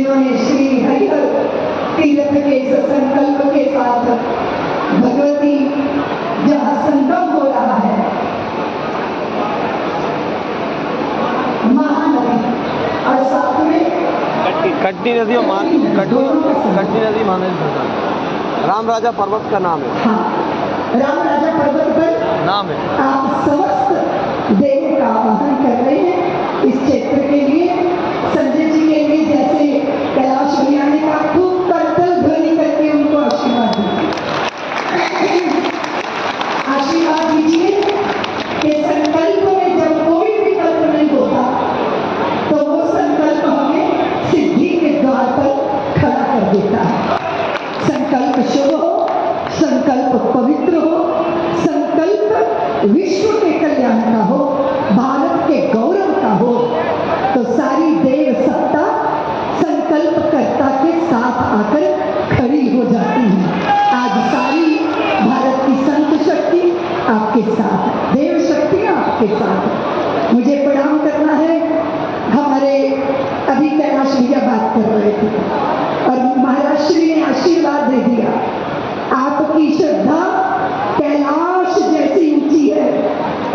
जिन्होंने श्री हरिहर तीर्थ के इस संकल्प के साथ भगवती जहाँ संगम हो रहा है महानदी और साथ में कट्टी नदी और कट्टी नदी महानदी राम राजा पर्वत का नाम है। हाँ, राम राजा पर्वत पर नाम है। आप समस्त देव का आवाहन कर रहे हैं इस क्षेत्र के लिए, संजय जी के लिए। जैसे कैलाश भैया ने कहा, खूब करतल ध्वनि करके उनको आशीर्वाद दीजिए। आशीर्वाद दीजिए कि संकल्प में जब कोई विकल्प नहीं होता तो वो संकल्प हमें सिद्धि के द्वार पर खड़ा कर देता है। संकल्प शुभ हो, संकल्प पवित्र हो, संकल्प विश्व के कल्याण का हो, भारत के गौरव का हो, तो सारी देव सत्ता संकल्पकर्ता के साथ आकर खड़ी हो जाती है। आज सारी भारत की संत शक्ति आपके साथ, देव शक्तियां आपके साथ। मुझे प्रणाम करना है। हमारे अभी कैलाश भैया बात कर रहे थे और महाराज श्री ने आशीर्वाद दे दिया। आपकी श्रद्धा कैलाश जैसी ऊंची है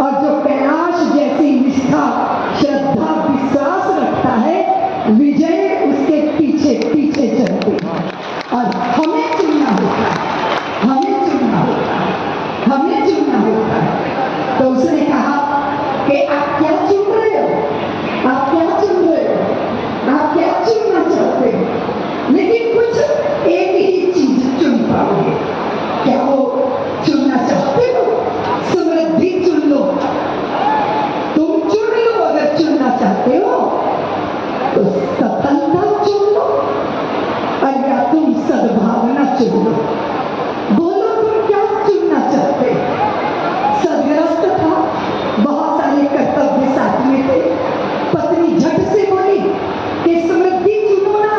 और जो कैलाश जैसी निष्ठा, श्रद्धा, विश्वास रखता है, विजय उसके पीछे पीछे चलती है। और हमें चुनना होता है, हमें चुनना होता है, हमें चुनना होता है। तो उसने कहा कि आप क्या चुन रहे हो, आप क्या चुन रहे हो, आप क्या चुनना चाहते हो, लेकिन कुछ एक ही चीज चुन पाओगे। क्या वो चुनना चाहते हो? समृद्धि चुन लो, तुम चुन लो। अगर चुनना चाहते हो तो सफलता चुन लो, और या तुम सद्भावना चुन लो। बोलो तुम क्या चुनना चाहते? सदग्रस्त था, बहुत सारे कर्तव्य साथ में थे। पत्नी झट से बोली कि समृद्धि चुनो ना,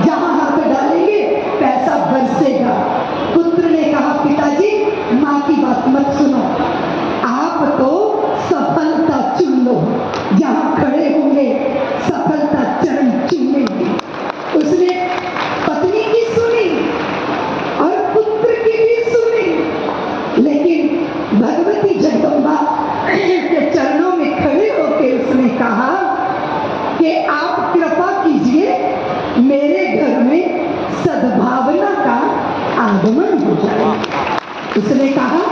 जहां हाथ डालेंगे पैसा बरसेगा। पुत्र ने कहा, पिताजी माँ की बात मत सुनो, आप तो सफलता चुन लो, जहां खड़े होंगे सफलता चरण चूमेंगे। उसने पत्नी की सुनी और पुत्र की भी सुनी, लेकिन भगवती जगदम्बा के चरणों में खड़े होकर उसने कहा कि आप कृपा कीजिए, मेरे घर में सद्भावना का आगमन हो जाए। उसने कहा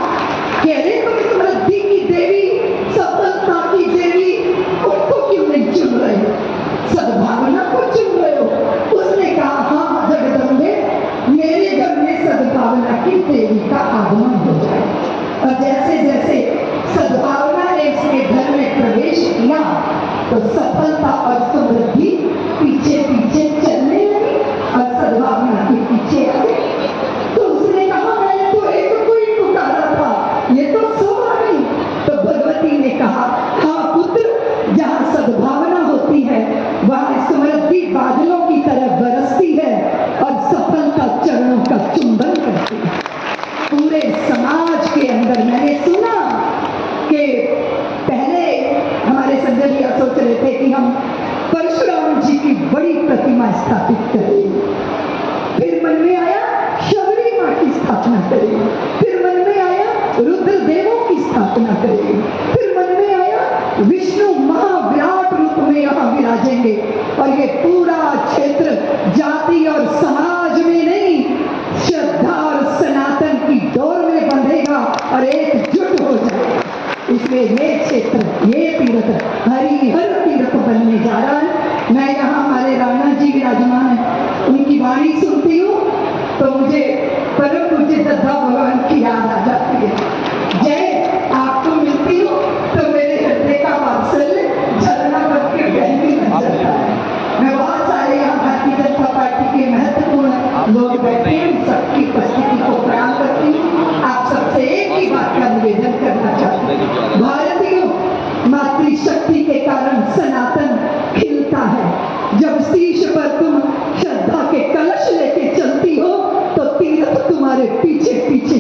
कि अरे तुम समृद्धि की देवी, सफलता की देवी, उनको क्यों नहीं चुन रहे हो, सद्भावना को चुन रहे हो? उसने कहा, हाँ जगदम्बे, मेरे घर में सद्भावना की देवी का आगमन हो जाए। और जैसे जैसे सद्भावना ने उसके घर में प्रवेश किया तो सफलता और समृद्धि पीछे पीछे चलने लगी और सद्भावना के पीछे आ गई। तो उसने कहा, मैंने तो एक को ही पुकारा था, ये तो सब आ गई। तो भगवती ने कहा, हाँ पुत्र, जहाँ सद्भावना होती है वहाँ समृद्धि बादलों की तरह बरसती है और सफलता चरणों का चुंबन करती है। पूरे समाज के अंदर मैंने सुना कि पहले हमारे संजय भैया सोच रहे थे कि हम परशुराम जी की बड़ी प्रतिमा स्थापित करें, फिर मन में आया शबरी माँ की स्थापना करें, फिर मन में आया रुद्रदेवों की स्थापना करें, फिर मन में आया विष्णु महाविराट रूप में यहाँ विराजेंगे और ये पूरा क्षेत्र जाति और समाज में नहीं, श्रद्धा और सनातन की डोर में बंधेगा और एकजुट हो जाएगा। इसलिए ये क्षेत्र, ये तीर्थ हरिहर तीर्थ बनने जा रहा है। मैं यहाँ हमारे राणा जी विराजमान है, उनकी वाणी सुनती हूँ तो मुझे परम पूज्य दत्ता भगवान की याद आ जाती है। जय आपको मिलती हो तो मेरे हृदय का वात्सल्य झरना बन के बहने लग जाता है। मैं बहुत सारे यहाँ भारतीय जनता पार्टी के महत्वपूर्ण लोग बैठे हैं, सबकी उपस्थिति को प्रणाम करती हूँ। आप सबसे एक ही बात का निवेदन करना चाहती हूँ, भारतीयों, मातृशक्ति के कारण सनातन खिलता है। जब शीश पर तुम श्रद्धा के कलश लेके चलती हो तो तीर्थ तुम्हारे पीछे पीछे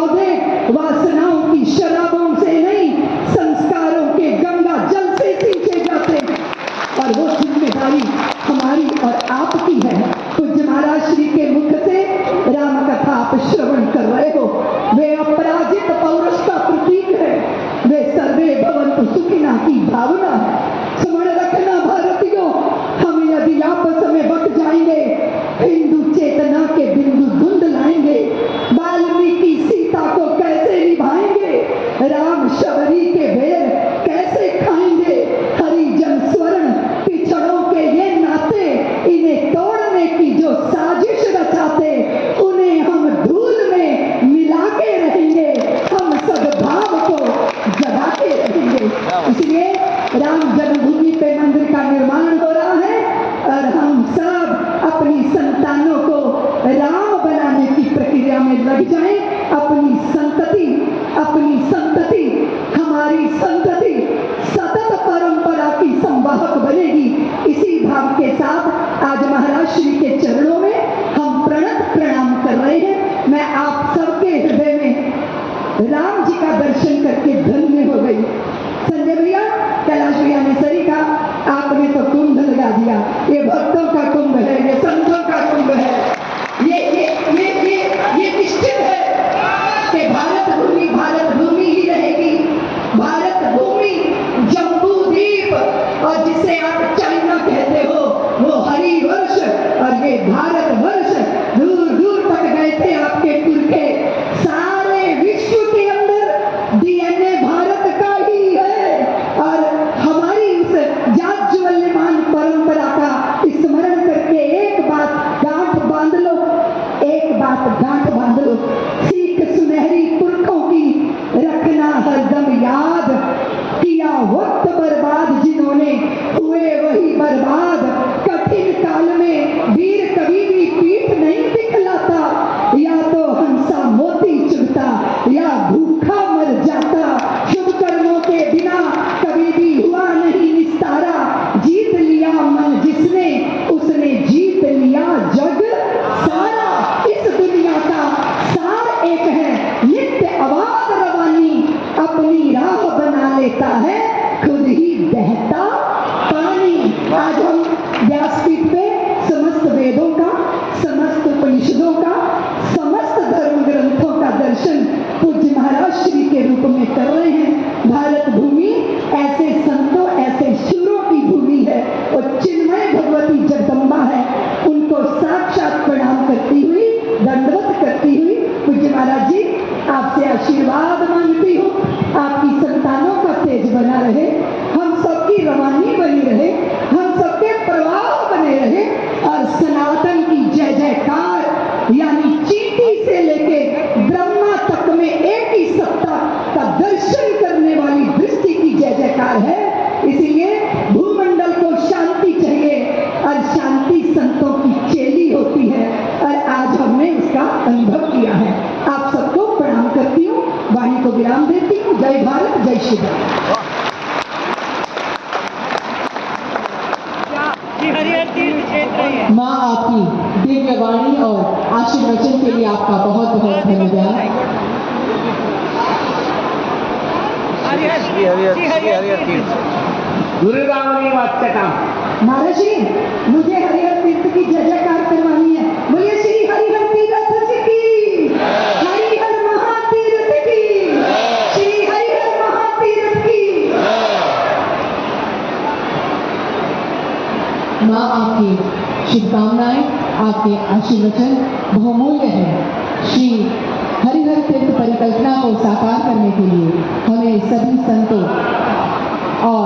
बौद्धिक वासनाओं की शराबों से नहीं, संस्कारों के गंगा जल से सींचे जाते हैं। और वो जिम्मेदारी हमारी और आपकी है। पूज्य महाराज श्री के मुख से राम कथा आप श्रवण कर रहे हो। वे अपराजित पौरुष का प्रतीक है, वे सर्वे भवन्तु सुखिनः की भावना है। स्मरण रखना भारतीयों, हम यदि आपस में बट जाएंगे, हिंदू चेतना के बिंदु धुंध लाएंगे। वाल्मीकि सीता को कैसे निभाएंगे, राम शबरी के बेर कैसे खाएंगे। हरिजन स्वर्ण पिछड़ों के ये नाते, इन्हें तोड़ने की जो साजिश रचाते, उन्हें हम धूल में मिला के रहेंगे, हम सद्भाव को जगाते रहेंगे। इसलिए राम जन्मभूमि पे मंदिर का निर्माण हो रहा है और हम सब अपनी संतानों को राम बनाने की प्रक्रिया में लग जाएं। अपनी संतति हमारी संतति सतत परंपरा की संवाहक बनेगी। इसी भाव के साथ आज महाराज श्री के चरणों में हम प्रणत प्रणाम कर रहे हैं। मैं आप सबके हृदय में राम जी का दर्शन करके धन्य हो गई। संजय भैया, कैलाश भैया ने सही कहा, आपने तो कुंभ लगा दिया। ये भक्तों का कुंभ है, ये संतों का कुंभ है। ये निश्चित है कि भारत भूमि ही रहेगी। भारत भूमि जम्बू द्वीप, और जिसे आप चाइना कहते हो, वो हरिवर्ष, और ये भारत वर्ष दूर दूर तक गए थे आपके पुरखे। सारे विश्व के अंदर डीएनए भारत का ही है। और हमारी उस जाज्वल्यमान परंपरा का स्मरण करके एक बात गांठ बांध लो, सीख सुनहरी पुरखों की रखना हरदम याद। किया वक्त बर्बाद जिन्होंने, हुए वही बर्बाद। कठिन काल में वीर कभी भी पीठ नहीं दिखलाता, या तो हंसा मोती चुगता या भूखा मर जाता। शुभ कर्मों के बिना कभी भी हुआ नहीं निस्तारा। जीत लिया मन जिसने, उसने जीत लिया जग सारा। इस दुनिया का सार एक है, नित्य अबाध रवानी, अपनी राह बना लेता है खुद ही बहता पानी। आज हम व्यासपीठ पे समस्त वेदों का, समस्त उपनिषदों का, समस्त धर्म ग्रंथों का दर्शन पूज्य महाराज श्री के रूप में कर रहे हैं। भारत भूमि ऐसे संतों, ऐसे शूरों की भूमि है, और चिन्मय भगवती जगदम्बा है। उनको साक्षात प्रणाम करती हुई, दंडवत करती हुई पूज्य महाराज जी आपसे आशीर्वाद मांगती हूँ। आपकी संतानों का तेज बना रहे, हम सबकी रवानी बनी रहे, हम सबके प्रवाह बने रहे, और सनातन की जय जयकार, यानी चींटी से लेके ब्रह्मा तक में एक ही सत्ता का दर्शन करने वाली दृष्टि की जय जयकार है। इसीलिए भूमंडल को शांति चाहिए, और शांति संतों की चेली होती है, और आज हमने उसका अनुभव किया है। आप सबको प्रणाम करती हूँ, वाणी को विराम देती हूँ। जय भारत, जय श्री राम। हरिहर तीर्थ क्षेत्र है। माँ आपकी दिव्य वाणी और आशीर्वचन के लिए आपका बहुत बहुत धन्यवाद। हरिहर तीर्थ गुरुरामनी वाच्यता। महाराज जी, मुझे हरिहर तीर्थ की जय जयकार करवानी है। बोलिए श्री हरिहर तीर्थ जी की, हरिहर महातीर्थ की, श्री हरिहर महातीर्थ की। माँ आपकी शुभकामनाएं, आपके आशीर्वचन बहुमूल्य है। श्री हरिहर तीर्थ परिकल्पना को साकार करने के लिए हमें सभी संतों और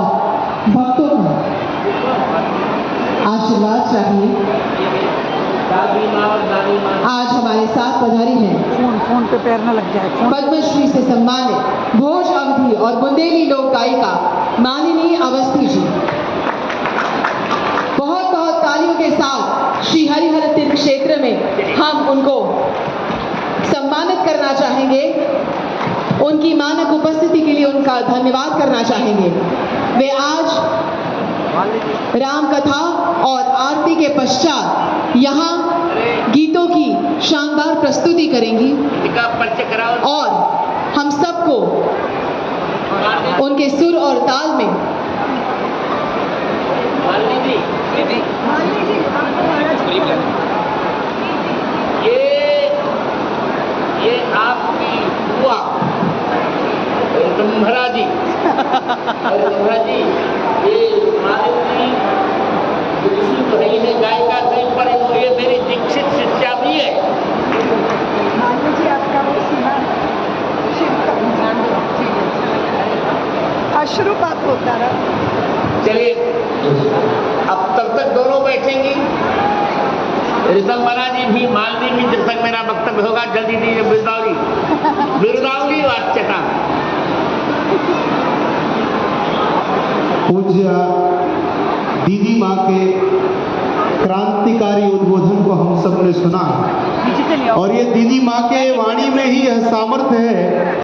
भक्तों का आशीर्वाद चाहिए। आज हमारे साथ पधारी हैं फोन पे पैर न लग जाए। पद्मश्री से सम्मानित भोज अवधि और बुंदेली लोक गायिका माननीय अवस्थी जी। बहुत बहुत तालियों के साथ श्री हरिहर तीर्थ क्षेत्र में हम उनको सम्मानित करना चाहेंगे। उनकी मानक उपस्थिति के लिए उनका धन्यवाद करना चाहेंगे। वे आज राम कथा और आरती के पश्चात यहाँ गीतों की शानदार प्रस्तुति करेंगी इनका परिचय कराओ। और हम सबको उनके सुर और ताल में मालिनी जी, मालिनी जी, आपको महाराज ये आपकी बुआ तुम्हारा जी, ये मालिनी ऋषि तो नहीं है, गायिका कहीं पर ये मेरी दीक्षित शिष्या भी है। मालिनी जी, आपका वो सुना शिव का अश्रुपात होता रहा। चलिए अब तब तक दोनों बैठेंगी, ऋतंबरा जी भी, मालिनी भी, जब तक मेरा वक्तव्य होगा। जल्दी दीजिए बिरदावली वाच्यता। पूज्य दीदी माँ के क्रांतिकारी उद्बोधन को हम सब ने सुना और ये दीदी माँ के वाणी में ही यह सामर्थ्य है